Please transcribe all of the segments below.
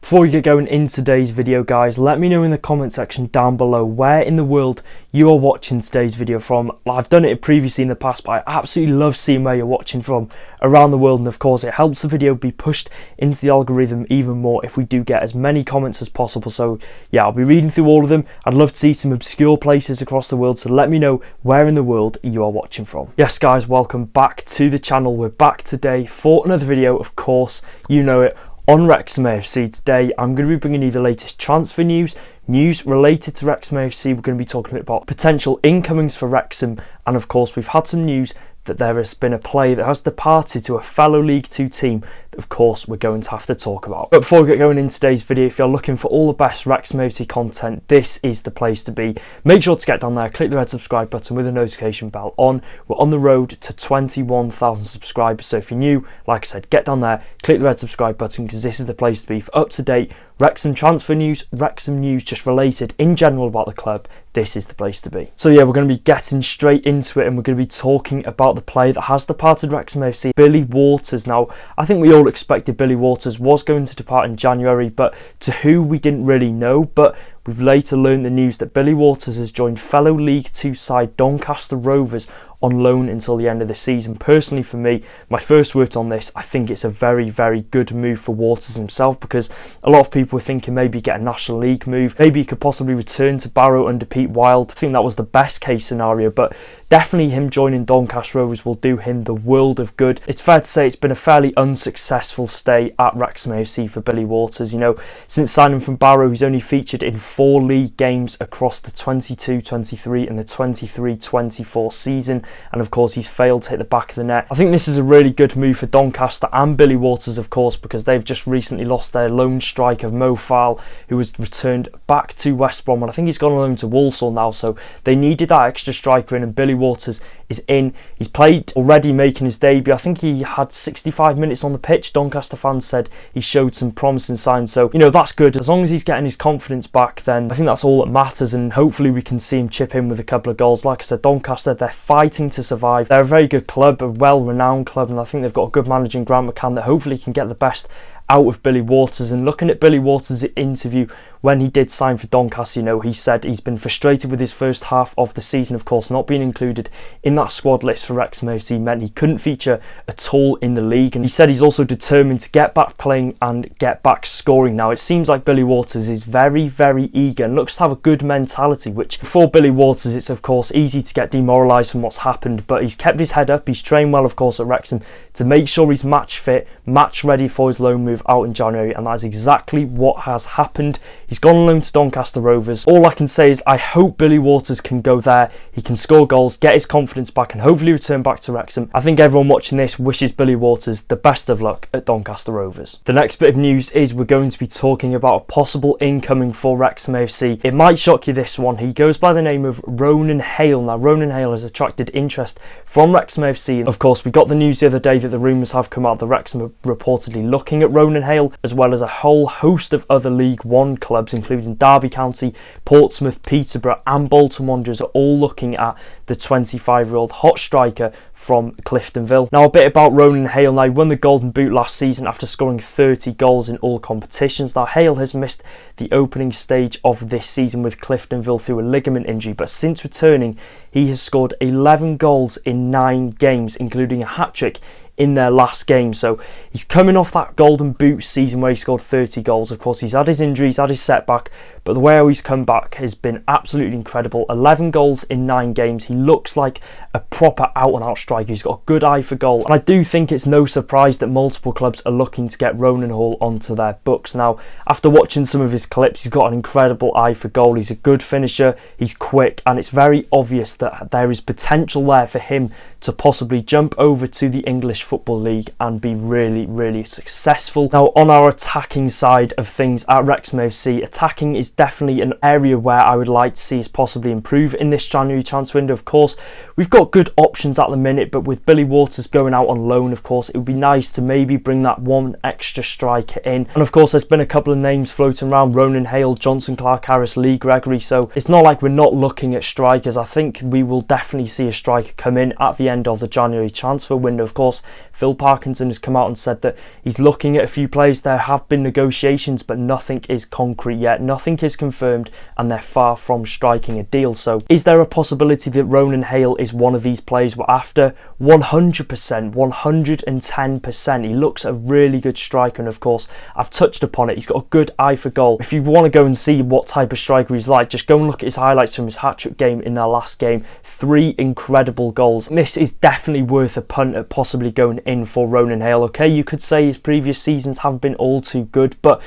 Before we get going in today's video, guys, let me know in the comment section down below where in the world you are watching today's video from. I've done it previously in the past, but I absolutely love seeing where you're watching from around the world, and of course it helps the video be pushed into the algorithm even more if we do get as many comments as possible. So yeah, I'll be reading through all of them. I'd love to see some obscure places across the world, so let me know where in the world you are watching from. Yes guys, welcome back to the channel. We're back today for another video, of course, you know it, on Wrexham AFC. Today I'm going to be bringing you the latest transfer news related to Wrexham AFC. We're going to be talking a bit about potential incomings for Wrexham, and of course we've had some news that there has been a player that has departed to a fellow League 2 team that of course we're going to have to talk about. But before we get going in today's video, if you're looking for all the best Wrexham AFC content, this is the place to be. Make sure to get down there, click the red subscribe button with the notification bell on. We're on the road to 21,000 subscribers, so if you're new, like I said, get down there, click the red subscribe button, because this is the place to be for up-to-date Wrexham transfer news, Wrexham news just related in general about the club. This is the place to be. So yeah, we're going to be getting straight into it, and we're going to be talking about the player that has departed Wrexham AFC, Billy Waters. Now, I think we all expected Billy Waters was going to depart in January, but to who we didn't really know. But we've later learned the news that Billy Waters has joined fellow League 2 side Doncaster Rovers on loan until the end of the season. Personally, for me, my first words on this, I think it's a very, very good move for Waters himself, because a lot of people were thinking maybe get a National League move, maybe he could possibly return to Barrow under Pete Wild. I think that was the best case scenario, but definitely him joining Doncaster Rovers will do him the world of good. It's fair to say it's been a fairly unsuccessful stay at Wrexham AFC for Billy Waters. You know, since signing from Barrow, he's only featured in 4 league games across the 22-23 and the 23-24 season, and of course he's failed to hit the back of the net. I think this is a really good move for Doncaster and Billy Waters, of course, because they've just recently lost their lone striker Mo File, who was returned back to West Brom, and I think he's gone on loan to Walsall now, so they needed that extra striker in, and Billy Waters is in. He's played already, making his debut. I think he had 65 minutes on the pitch. Doncaster fans said he showed some promising signs, so you know, that's good. As long as he's getting his confidence back, then I think that's all that matters, and hopefully we can see him chip in with a couple of goals. Like I said, Doncaster, they're fighting to survive. They're a very good club, a well-renowned club, and I think they've got a good manager in Grant McCann that hopefully can get the best out of Billy Waters. And looking at Billy Waters' interview when he did sign for Doncaster, you know, he said he's been frustrated with his first half of the season. Of course, not being included in that squad list for Wrexham AFC meant he couldn't feature at all in the league, and he said he's also determined to get back playing and get back scoring. Now, it seems like Billy Waters is very, very eager and looks to have a good mentality, which for Billy Waters, it's of course easy to get demoralised from what's happened, but he's kept his head up. He's trained well, of course, at Wrexham to make sure he's match fit, match ready for his loan move out in January, and that is exactly what has happened. He's gone on loan to Doncaster Rovers. All I can say is I hope Billy Waters can go there, he can score goals, get his confidence back, and hopefully return back to Wrexham. I think everyone watching this wishes Billy Waters the best of luck at Doncaster Rovers. The next bit of news is we're going to be talking about a possible incoming for Wrexham AFC. It might shock you, this one. He goes by the name of Ronan Hale. Now, Ronan Hail has attracted interest from Wrexham AFC. Of course, we got the news the other day that the rumours have come out that Wrexham are reportedly looking at Ronan Hail, as well as a whole host of other League 1 clubs, including Derby County, Portsmouth, Peterborough and Bolton Wanderers, are all looking at the 25-year-old hot striker from Cliftonville. Now, a bit about Ronan Hale. Now, he won the Golden Boot last season after scoring 30 goals in all competitions. Now, Hale has missed the opening stage of this season with Cliftonville through a ligament injury, but since returning, he has scored 11 goals in 9 games, including a hat-trick in their last game. So he's coming off that Golden Boot season where he scored 30 goals. Of course, he's had his injuries, had his setback, but the way he's come back has been absolutely incredible. 11 goals in 9 games. He looks like a proper out-and-out striker. He's got a good eye for goal, and I do think it's no surprise that multiple clubs are looking to get Ronan Hall onto their books. Now, after watching some of his clips, he's got an incredible eye for goal. He's a good finisher, he's quick, and it's very obvious that there is potential there for him to possibly jump over to the English Football League and be really, really successful. Now, on our attacking side of things at Wrexham AFC, attacking is definitely an area where I would like to see us possibly improve in this January transfer window. Of course, we've got good options at the minute, but with Billy Waters going out on loan, of course, it would be nice to maybe bring that one extra striker in. And of course, there's been a couple of names floating around: Ronan Hail, Jonson, Clarke-Harris, Lee Gregory. So it's not like we're not looking at strikers. I think we will definitely see a striker come in at the end of the January transfer window. Of course, Phil Parkinson has come out and said that he's looking at a few players. There have been negotiations, but nothing is concrete yet. Nothing is confirmed, and they're far from striking a deal. So is there a possibility that Ronan Hale is one of these players we're after? 100%, 110%. He looks a really good striker, and of course, I've touched upon it. He's got a good eye for goal. If you want to go and see what type of striker he's like, just go and look at his highlights from his hat-trick game in their last game. 3 incredible goals. This is definitely worth a punt at possibly going in for Ronan Hail. Okay, you could say his previous seasons haven't been all too good, but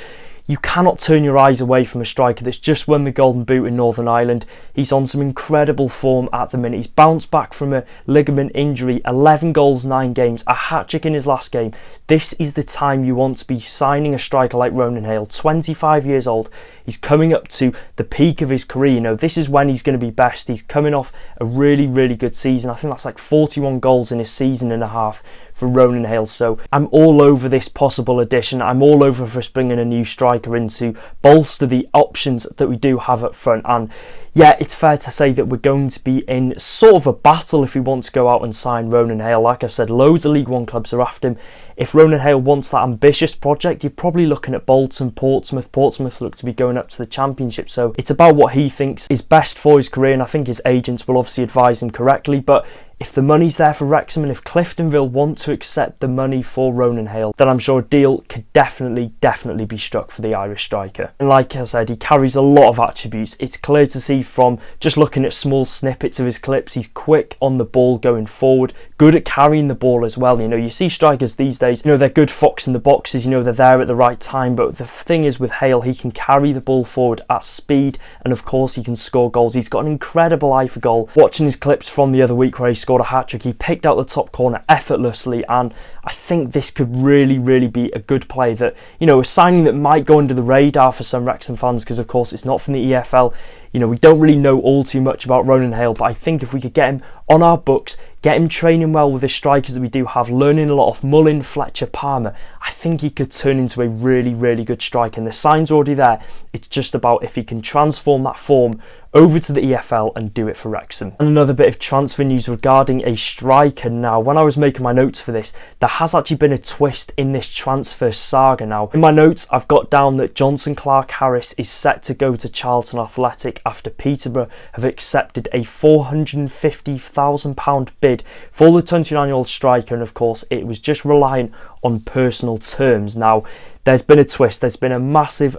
you cannot turn your eyes away from a striker that's just won the Golden Boot in Northern Ireland. He's on some incredible form at the minute. He's bounced back from a ligament injury, 11 goals, 9 games, a hat-trick in his last game. This is the time you want to be signing a striker like Ronan Hale, 25 years old. He's coming up to the peak of his career. You know, this is when he's going to be best. He's coming off a really, really good season. I think that's like 41 goals in a season and a half for Ronan Hail. So I'm all over this possible addition. I'm all over for us bringing a new striker in to bolster the options that we do have up front. And yeah, it's fair to say that we're going to be in sort of a battle if we want to go out and sign Ronan Hail. Like I've said, loads of League One clubs are after him. If Ronan Hail wants that ambitious project, you're probably looking at Bolton, Portsmouth. Portsmouth look to be going up to the Championship. So it's about what he thinks is best for his career, and I think his agents will obviously advise him correctly. But if the money's there for Wrexham, and if Cliftonville want to accept the money for Ronan Hail, then I'm sure a deal could definitely be struck for the Irish striker. And like I said, he carries a lot of attributes. It's clear to see from just looking at small snippets of his clips. He's quick on the ball going forward, good at carrying the ball as well. You know, you see strikers these days, you know, they're good fox in the boxes, you know, they're there at the right time. But the thing is with Hale, he can carry the ball forward at speed, and of course he can score goals. He's got an incredible eye for goal. Watching his clips from the other week where he scored a hat-trick, he picked out the top corner effortlessly, and I think this could really be a good play that, you know, a signing that might go under the radar for some Wrexham fans because of course it's not from the EFL. You know, we don't really know all too much about Ronan Hale, but I think if we could get him on our books, get him training well with the strikers that we do have, learning a lot of Mullin, Fletcher, Palmer, I think he could turn into a really good striker. And the sign's already there. It's just about if he can transform that form over to the EFL and do it for Wrexham. And another bit of transfer news regarding a striker now. When I was making my notes for this, there has actually been a twist in this transfer saga now. In my notes, I've got down that Jonson Clarke-Harris is set to go to Charlton Athletic after Peterborough have accepted a £450,000 bid for the 29-year-old striker, and of course it was just reliant on personal terms. Now, there's been a twist. There's been a massive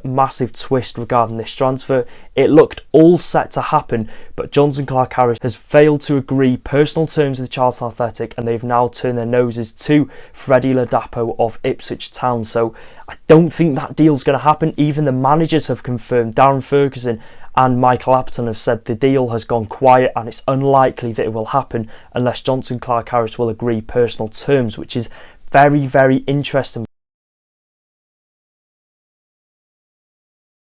twist regarding this transfer. It looked all set to happen, but Jonson Clarke-Harris has failed to agree personal terms with Charlton Athletic, and they've now turned their noses to Freddie Ladapo of Ipswich Town. So I don't think that deal's going to happen. Even the managers have confirmed. Darren Ferguson and Michael Appleton have said the deal has gone quiet and it's unlikely that it will happen unless Jonson Clarke-Harris will agree personal terms, which is very interesting,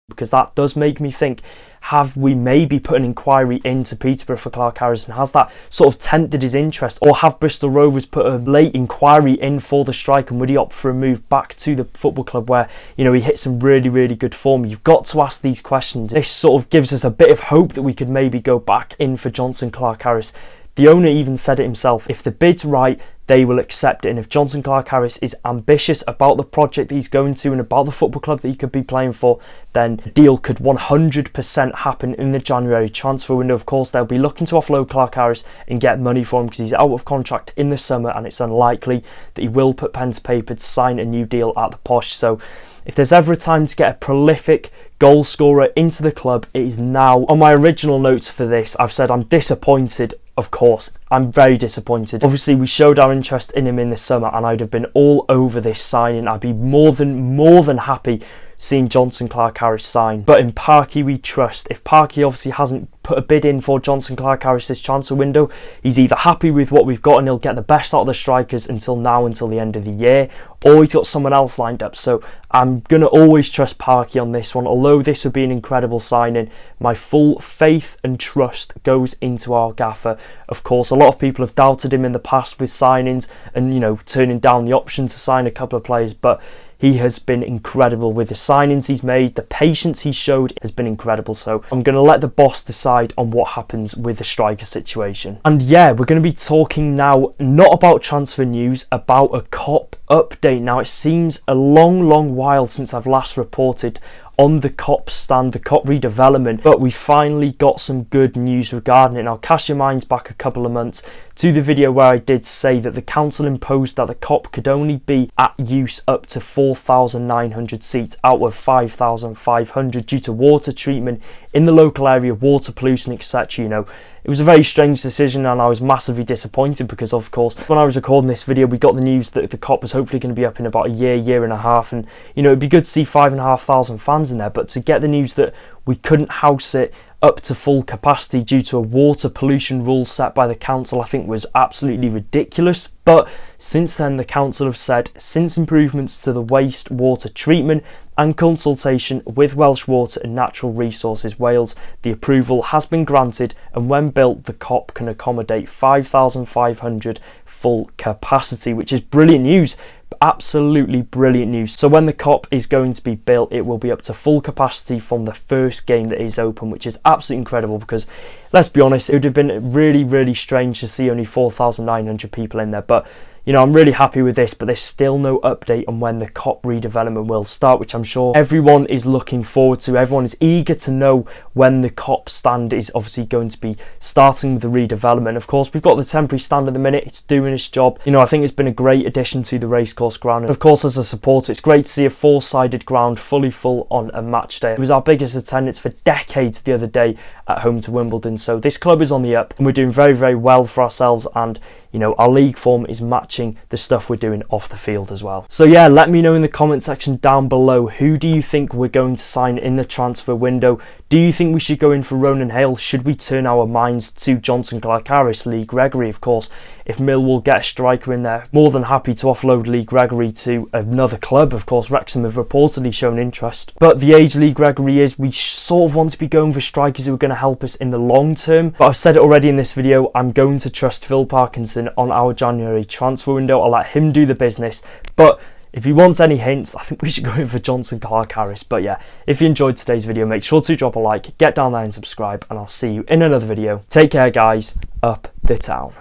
because that does make me think, have we maybe put an inquiry into Peterborough for Clarke-Harris, and has that sort of tempted his interest? Or have Bristol Rovers put a late inquiry in for the striker, and would he opt for a move back to the football club where, you know, he hit some really good form? You've got to ask these questions. This sort of gives us a bit of hope that we could maybe go back in for Jonson Clarke-Harris. The owner even said it himself, if the bid's right, they will accept it. And if Jonson Clarke-Harris is ambitious about the project that he's going to and about the football club that he could be playing for, then the deal could 100% happen in the January transfer window. Of course, they'll be looking to offload Clarke-Harris and get money for him because he's out of contract in the summer, and it's unlikely that he will put pen to paper to sign a new deal at the Posh. So if there's ever a time to get a prolific goal scorer into the club, it is now. On my original notes for this, I've said I'm disappointed. Of course, I'm very disappointed. Obviously, we showed our interest in him in the summer, and I'd have been all over this signing. I'd be more than happy seeing Jonson Clarke-Harris sign. But in Parky we trust. If Parky obviously hasn't put a bid in for Jonson Clarke-Harris this transfer window, he's either happy with what we've got and he'll get the best out of the strikers until the end of the year, or he's got someone else lined up. So I'm going to always trust Parky on this one. Although this would be an incredible signing, my full faith and trust goes into our gaffer. Of course, a lot of people have doubted him in the past with signings and, you know, turning down the option to sign a couple of players, but he has been incredible with the signings he's made. The patience he showed has been incredible. So I'm going to let the boss decide on what happens with the striker situation. And yeah, we're going to be talking now not about transfer news, about a Kop update. Now, it seems a long while since I've last reported on the Kop stand, the Kop redevelopment, but we finally got some good news regarding it. Now, cast your minds back a couple of months to the video where I did say that the council imposed that the Kop could only be at use up to 4,900 seats out of 5,500 due to water treatment in the local area, water pollution, etc. You know, it was a very strange decision, and I was massively disappointed because, of course, when I was recording this video, we got the news that the Kop was hopefully going to be up in about a year and a half, and you know, it'd be good to see 5,500 fans in there, but to get the news that we couldn't house it up to full capacity due to a water pollution rule set by the council, I think was absolutely ridiculous. But since then, the council have said, since improvements to the waste water treatment and consultation with Welsh Water and Natural Resources Wales, the approval has been granted, and when built, the Kop can accommodate 5,500 full capacity, which is brilliant news. Absolutely brilliant news. So when the Kop is going to be built, it will be up to full capacity from the first game that is open, which is absolutely incredible because, let's be honest, it would have been really strange to see only 4,900 people in there. But you know, I'm really happy with this, but there's still no update on when the Kop redevelopment will start, which I'm sure everyone is looking forward to. Everyone is eager to know when the Kop stand is obviously going to be starting with the redevelopment. Of course, we've got the temporary stand at the minute. It's doing its job. You know, I think it's been a great addition to the racecourse ground. And of course, as a supporter, it's great to see a four-sided ground fully full on a match day. It was our biggest attendance for decades the other day at home to Wimbledon. So this club is on the up, and we're doing very well for ourselves, and you know, our league form is matching the stuff we're doing off the field as well. So yeah, let me know in the comment section down below, who do you think we're going to sign in the transfer window? Do you think we should go in for Ronan Hale? Should we turn our minds to Jonson, Clarke-Harris, Lee Gregory? Of course, if Millwall get a striker in there, more than happy to offload Lee Gregory to another club. Of course, Wrexham have reportedly shown interest. But the age Lee Gregory is, we sort of want to be going for strikers who are going to help us in the long term. But I've said it already in this video, I'm going to trust Phil Parkinson on our January transfer window. I'll let him do the business. But if he wants any hints, I think we should go in for Jonson, Clarke-Harris. But yeah, if you enjoyed today's video, make sure to drop a like, get down there and subscribe, and I'll see you in another video. Take care, guys. Up the town.